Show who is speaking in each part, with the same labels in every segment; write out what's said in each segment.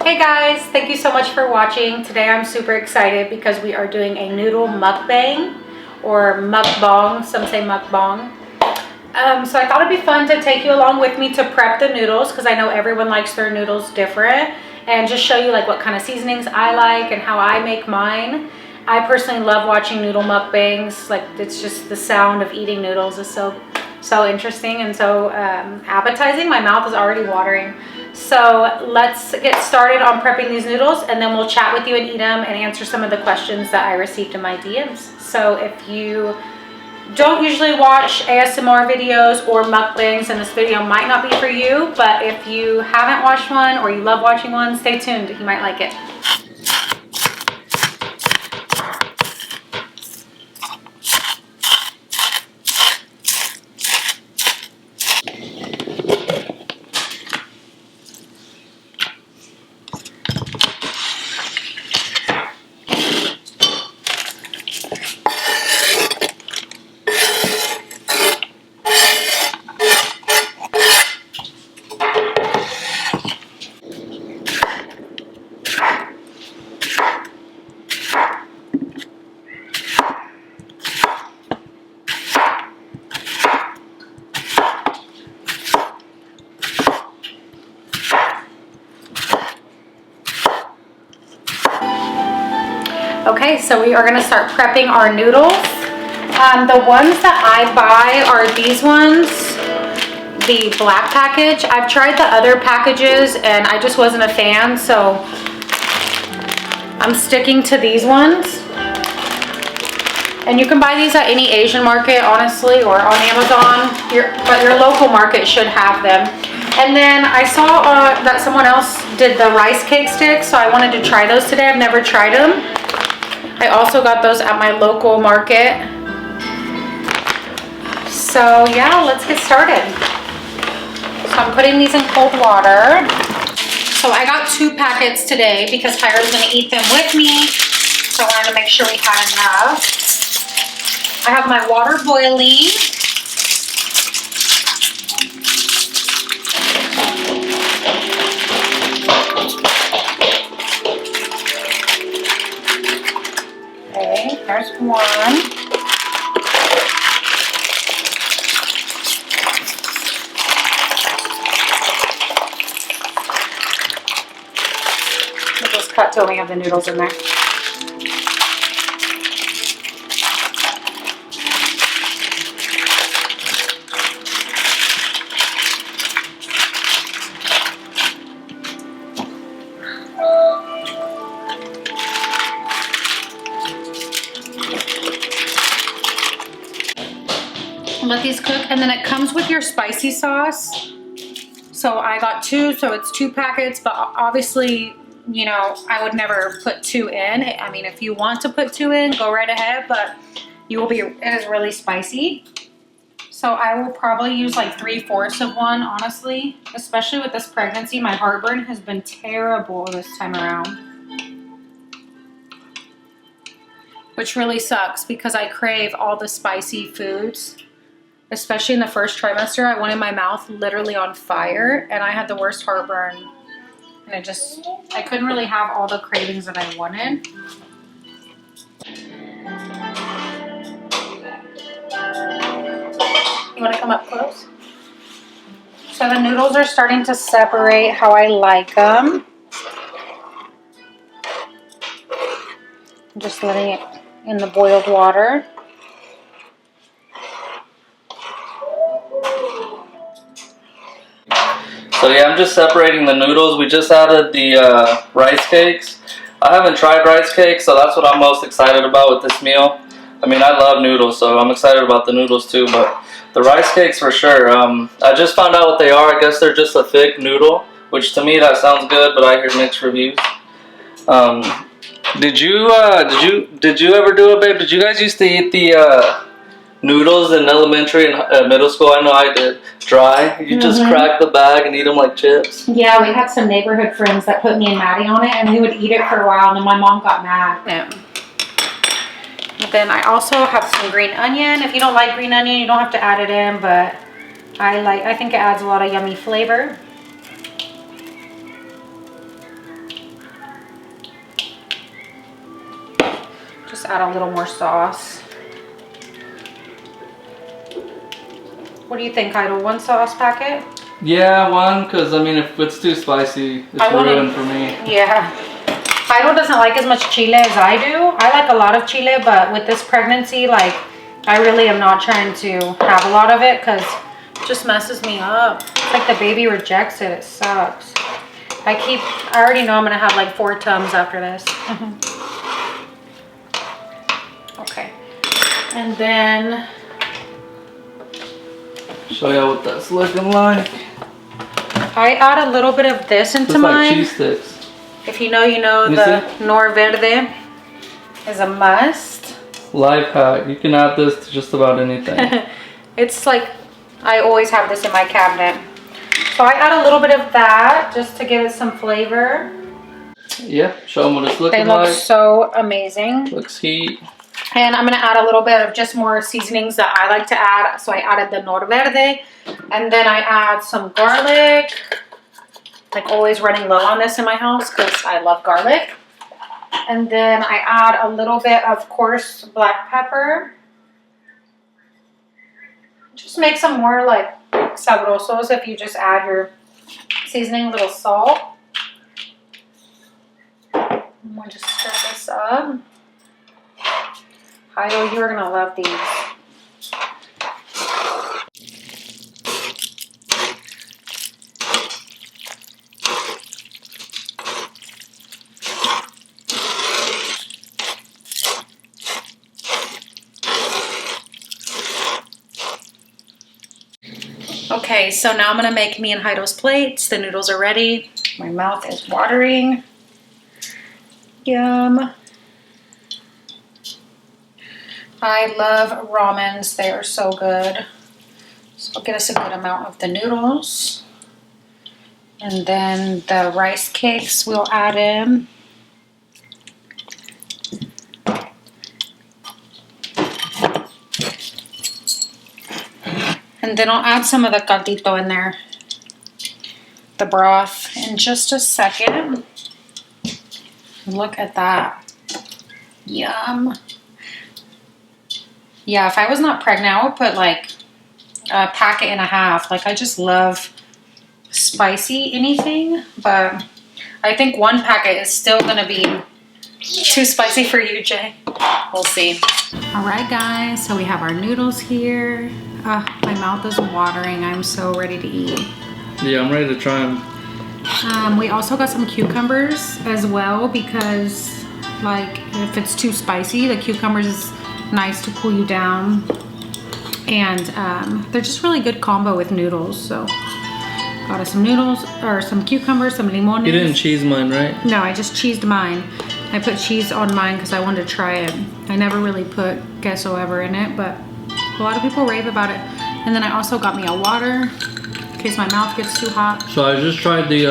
Speaker 1: Hey guys, thank you so much for watching. Today I'm super excited because we are doing a noodle mukbang or mukbang, some say mukbang. So I thought it'd be fun to take you along with me to prep the noodles because I know everyone likes their noodles different, and just show you like what kind of seasonings I like and how I make mine. I personally love watching noodle mukbangs. Like, it's just the sound of eating noodles is so interesting and so appetizing. My mouth is already watering. So let's get started on prepping these noodles, and then we'll chat with you and eat them and answer some of the questions that I received in my DMs. So if you don't usually watch ASMR videos or mukbangs, and this video might not be for you, but if you haven't watched one or you love watching one, stay tuned. You might like it. Okay, so we are going to start prepping our noodles. The ones that I buy are these ones, the black package. I've tried the other packages and I just wasn't a fan, so I'm sticking to these ones. And you can buy these at any Asian market, honestly, or on Amazon, but your local market should have them. And then I saw that someone else did the rice cake sticks, so I wanted to try those today. I've never tried them. I also got those at my local market. So yeah, let's get started. So I'm putting these in cold water. So I got 2 packets today because Tyra's gonna eat them with me. So I wanted to make sure we had enough. I have my water boiling. Okay, there's one. We'll just cut till we have the noodles in there. Let these cook, and then it comes with your spicy sauce. So I got 2, so it's 2 packets, but obviously, you know, I would never put 2 in. I mean, if you want to put 2 in, go right ahead, but you will be, it is really spicy. So I will probably use like 3/4 of one, honestly, especially with this pregnancy. My heartburn has been terrible this time around, which really sucks because I crave all the spicy foods. Especially in the first trimester, I wanted my mouth literally on fire, and I had the worst heartburn. And I couldn't really have all the cravings that I wanted. You want to come up close? So the noodles are starting to separate how I like them. I'm just letting it in the boiled water.
Speaker 2: So yeah, I'm just separating the noodles. We just added the rice cakes. I haven't tried rice cakes, so that's what I'm most excited about with this meal. I mean, I love noodles, so I'm excited about the noodles too, but the rice cakes for sure. I just found out what they are. I guess they're just a thick noodle, which to me that sounds good, but I hear mixed reviews. Did you ever do it, babe? Did you guys used to eat the noodles in elementary and middle school? I know I did. Dry. You just crack the bag and eat them like chips.
Speaker 1: Yeah, we had some neighborhood friends that put me and Maddie on it, and we would eat it for a while, and then my mom got mad. Yeah. But then I also have some green onion. If you don't like green onion, you don't have to add it in, but I think it adds a lot of yummy flavor. Just add a little more sauce. What do you think, Idol? 1 sauce packet?
Speaker 2: Yeah, 1, because I mean, if it's too spicy, it's ruined for me.
Speaker 1: Yeah. Idol doesn't like as much chile as I do. I like a lot of chile, but with this pregnancy, like, I really am not trying to have a lot of it because it just messes me up. It's like the baby rejects it. It sucks. I already know I'm going to have like 4 Tums after this. Okay. And then...
Speaker 2: show you what that's looking like.
Speaker 1: I add a little bit of this into
Speaker 2: It's
Speaker 1: mine.
Speaker 2: like cheese sticks.
Speaker 1: If you know, you know. The Nor Verde is a must.
Speaker 2: Life hack. You can add this to just about anything.
Speaker 1: It's like, I always have this in my cabinet. So I add a little bit of that just to give it some flavor.
Speaker 2: Yeah, show them what it's looking like.
Speaker 1: They look so amazing.
Speaker 2: Looks heat.
Speaker 1: And I'm going to add a little bit of just more seasonings that I like to add. So I added the Nor Verde. And then I add some garlic. Like always running low on this in my house because I love garlic. And then I add a little bit of coarse black pepper. Just makes them more like sabrosos if you just add your seasoning, a little salt. I'm going to just stir this up. Idol, you're going to love these. Okay, so now I'm going to make me and Heido's plates. The noodles are ready. My mouth is watering. Yum. I love ramens. They are so good. So I'll get us a good amount of the noodles. And then the rice cakes we'll add in. And then I'll add some of the caldito in there. The broth in just a second. Look at that. Yum. Yeah, if I was not pregnant, I would put like a packet and a half. Like I just love spicy anything. But I think 1 packet is still going to be too spicy for you, Jay. We'll see. All right, guys. So we have our noodles here. My mouth is watering. I'm so ready to eat.
Speaker 2: Yeah, I'm ready to try them.
Speaker 1: We also got some cucumbers as well because, like, if it's too spicy, the cucumbers is nice to cool you down. And they're just really good combo with noodles. So, got us some noodles, or some cucumbers, some limones.
Speaker 2: You didn't cheese mine, right?
Speaker 1: No, I just cheesed mine. I put cheese on mine because I wanted to try it. I never really put queso ever in it, but a lot of people rave about it. And then I also got me a water in case my mouth gets too hot.
Speaker 2: So I just tried the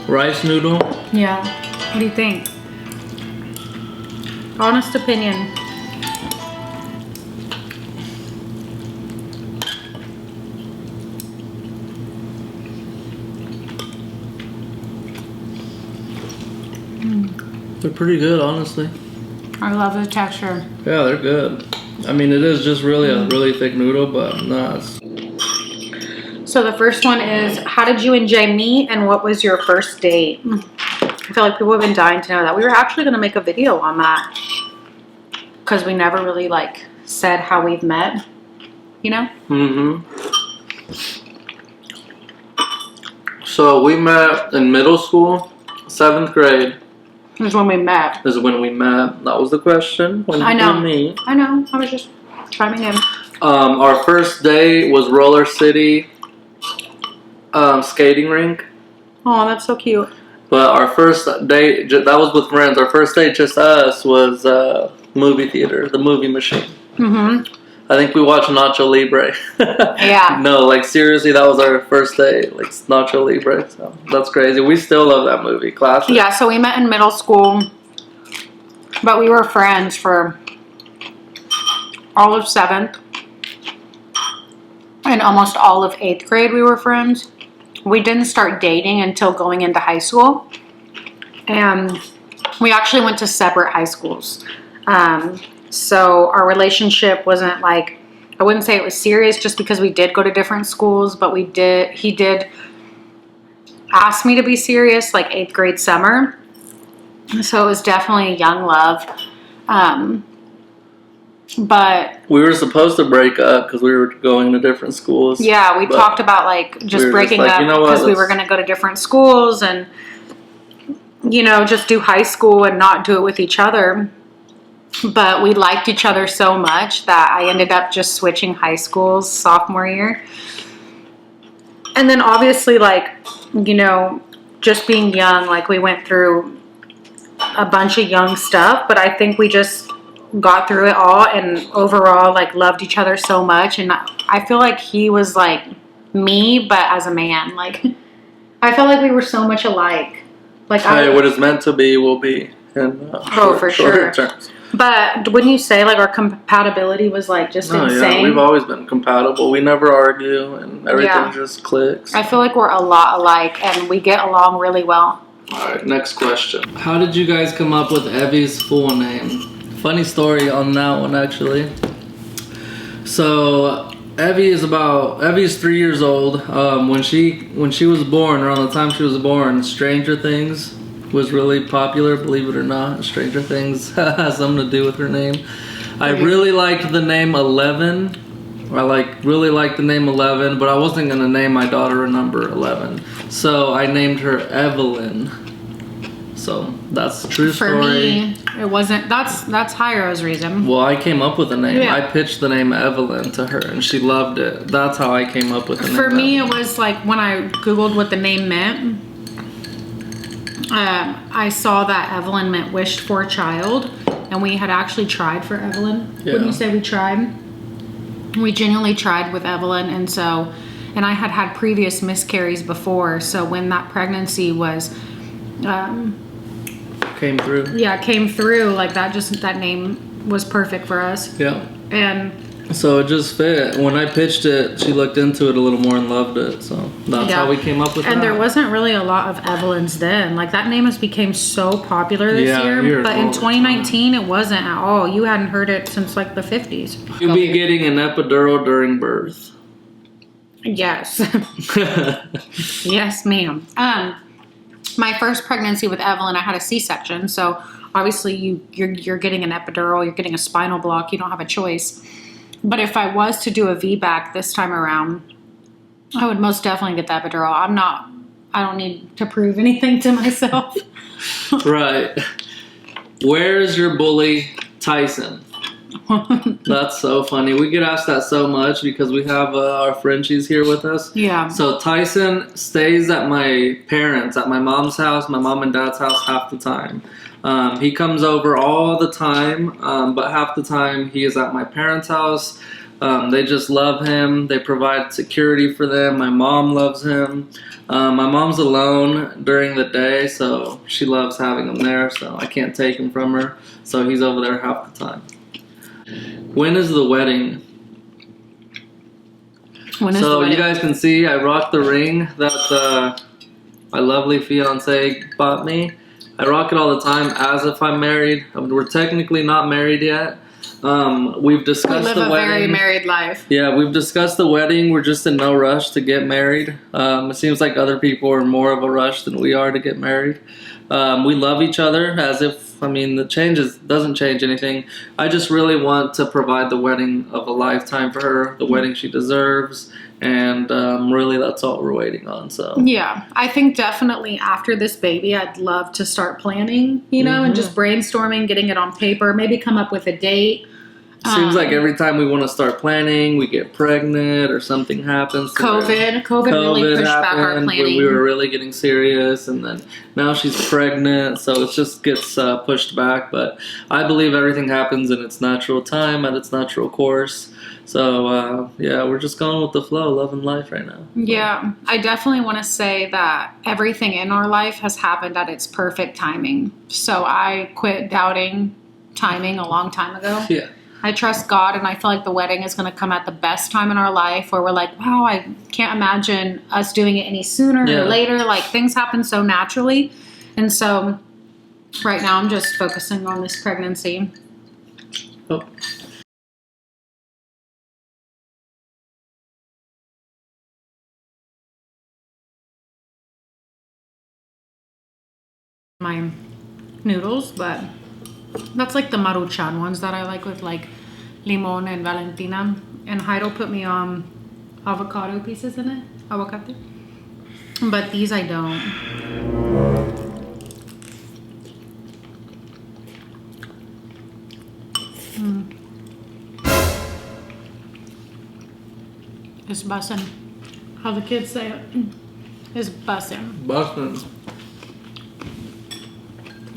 Speaker 2: rice noodle.
Speaker 1: Yeah. What do you think? Honest opinion.
Speaker 2: They're pretty good, honestly.
Speaker 1: I love the texture.
Speaker 2: Yeah, they're good. I mean, it is just really a really thick noodle, but nah.
Speaker 1: So the first one is, how did you and Jay meet and what was your first date? I feel like people have been dying to know that. We were actually going to make a video on that because we never really like said how we've met, you know?
Speaker 2: Mm-hmm. So we met in middle school, 7th grade.
Speaker 1: This is when we met.
Speaker 2: This is when we met. That was the question. When
Speaker 1: I know.
Speaker 2: did we meet?
Speaker 1: I know. I was just chiming in.
Speaker 2: Our first day was Roller City skating rink.
Speaker 1: Oh, that's so cute.
Speaker 2: But our first date, that was with friends. Our first date, just us, was movie theater, the movie machine.
Speaker 1: Mm-hmm.
Speaker 2: I think we watched Nacho Libre.
Speaker 1: Yeah.
Speaker 2: No, like seriously, that was our first date, like Nacho Libre. So that's crazy. We still love that movie. Classic.
Speaker 1: Yeah, so we met in middle school, but we were friends for all of 7th and almost all of 8th grade we were friends. We didn't start dating until going into high school, and we actually went to separate high schools. So our relationship wasn't like, I wouldn't say it was serious just because we did go to different schools, but he did ask me to be serious like 8th grade summer. So it was definitely a young love. But
Speaker 2: we were supposed to break up because we were going to different schools.
Speaker 1: Yeah, we talked about like just breaking up because we were going to go to different schools and, you know, just do high school and not do it with each other. But we liked each other so much that I ended up just switching high schools sophomore year. And then obviously, like, you know, just being young, like we went through a bunch of young stuff, but I think we just got through it all and overall like loved each other so much. And I feel like he was like me, but as a man. Like, I felt like we were so much alike. Like,
Speaker 2: hey, what is meant to be will be in
Speaker 1: for sure. Terms. But wouldn't you say like our compatibility was like just insane?
Speaker 2: Yeah, we've always been compatible. We never argue and everything just clicks.
Speaker 1: I feel like we're a lot alike and we get along really well.
Speaker 2: Alright, next question. How did you guys come up with Evie's full name? Funny story on that one, actually. So Evie's 3 years old. When she was born, around the time she was born, Stranger Things was really popular, believe it or not. Stranger Things has something to do with her name. I really liked the name 11. Really liked the name 11, but I wasn't gonna name my daughter a number 11. So I named her Evelyn. So that's a true story.
Speaker 1: For me, it wasn't. That's Hiro's reason.
Speaker 2: Well, I came up with the name. Yeah. I pitched the name Evelyn to her, and she loved it. That's how I came up with the name.
Speaker 1: For me, it was like when I Googled what the name meant. I saw that Evelyn meant wished for child, and we had actually tried for Evelyn. Yeah. Wouldn't you say we tried? We genuinely tried with Evelyn, and I had previous miscarries before, so when that pregnancy was
Speaker 2: came through,
Speaker 1: like that name was perfect for us.
Speaker 2: Yeah.
Speaker 1: And
Speaker 2: so it just fit. When I pitched it, she looked into it a little more and loved it. So that's how we came up with it.
Speaker 1: And there wasn't really a lot of Evelyns then. Like, that name has became so popular this year. But in 2019, it wasn't at all. You hadn't heard it since like the 50s.
Speaker 2: You'll be getting an epidural during birth.
Speaker 1: Yes. Yes, ma'am. My first pregnancy with Evelyn, I had a C-section. So obviously you're getting an epidural. You're getting a spinal block. You don't have a choice. But if I was to do a VBAC this time around, I would most definitely get the epidural. I don't need to prove anything to myself.
Speaker 2: Right. Where's your bully, Tyson? That's so funny. We get asked that so much because we have our Frenchies here with us.
Speaker 1: Yeah.
Speaker 2: So Tyson stays at my parents, at my mom's house, my mom and dad's house half the time. He comes over all the time, but half the time he is at my parents' house. They just love him. They provide security for them. My mom loves him. My mom's alone during the day, so she loves having him there, so I can't take him from her. So he's over there half the time. When is the wedding? So you guys can see I rocked the ring that my lovely fiance bought me. I rock it all the time as if I'm married. We're technically not married yet. We've discussed the wedding. We live a very
Speaker 1: married life.
Speaker 2: Yeah, we've discussed the wedding. We're just in no rush to get married. It seems like other people are more of a rush than we are to get married. We love each other as if, the doesn't change anything. I just really want to provide the wedding of a lifetime for her, the wedding she deserves. And really, that's all we're waiting on. So
Speaker 1: yeah, I think definitely after this baby, I'd love to start planning, and just brainstorming, getting it on paper, maybe come up with a date.
Speaker 2: Seems like every time we want to start planning, we get pregnant or something happens.
Speaker 1: COVID really pushed back our planning.
Speaker 2: When we were really getting serious, and then now she's pregnant, so it just gets pushed back. But I believe everything happens in its natural time, at its natural course. So, we're just going with the flow, loving life right now.
Speaker 1: Yeah, I definitely want to say that everything in our life has happened at its perfect timing. So I quit doubting timing a long time ago.
Speaker 2: Yeah.
Speaker 1: I trust God, and I feel like the wedding is going to come at the best time in our life where we're like, wow, I can't imagine us doing it any sooner or later. Like, things happen so naturally. And so right now I'm just focusing on this pregnancy.
Speaker 3: Oh.
Speaker 1: My noodles, but that's like the Maruchan ones that I like with like limon and Valentina. And Jairo put me on avocado pieces in it, avocado. But these I don't. It's bussin'. How the kids say it. It's bussin'.
Speaker 3: Bustin'.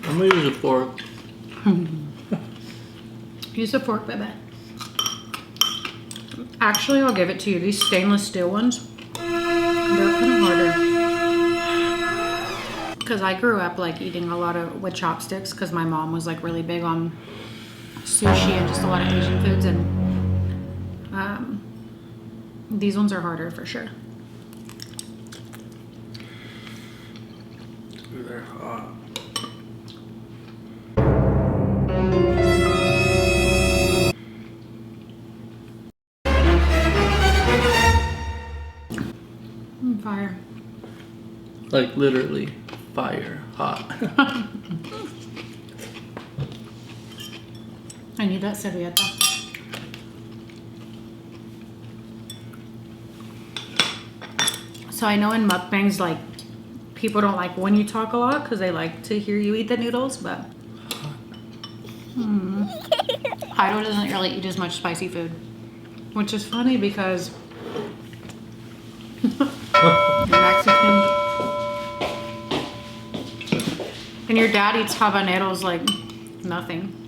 Speaker 3: I'm gonna use a fork.
Speaker 1: Use a fork, baby. Actually, I'll give it to you. These stainless steel ones, they're kind of harder. Because I grew up like eating a lot of with chopsticks because my mom was like really big on sushi and just a lot of Asian foods, and these ones are harder for sure.
Speaker 3: They're hot.
Speaker 1: Fire.
Speaker 3: Like literally fire hot.
Speaker 1: I need that servilleta. So I know in mukbangs, like, people don't like when you talk a lot because they like to hear you eat the noodles, but Jairo doesn't really eat as much spicy food, which is funny because you're Mexican and your dad eats habaneros like nothing.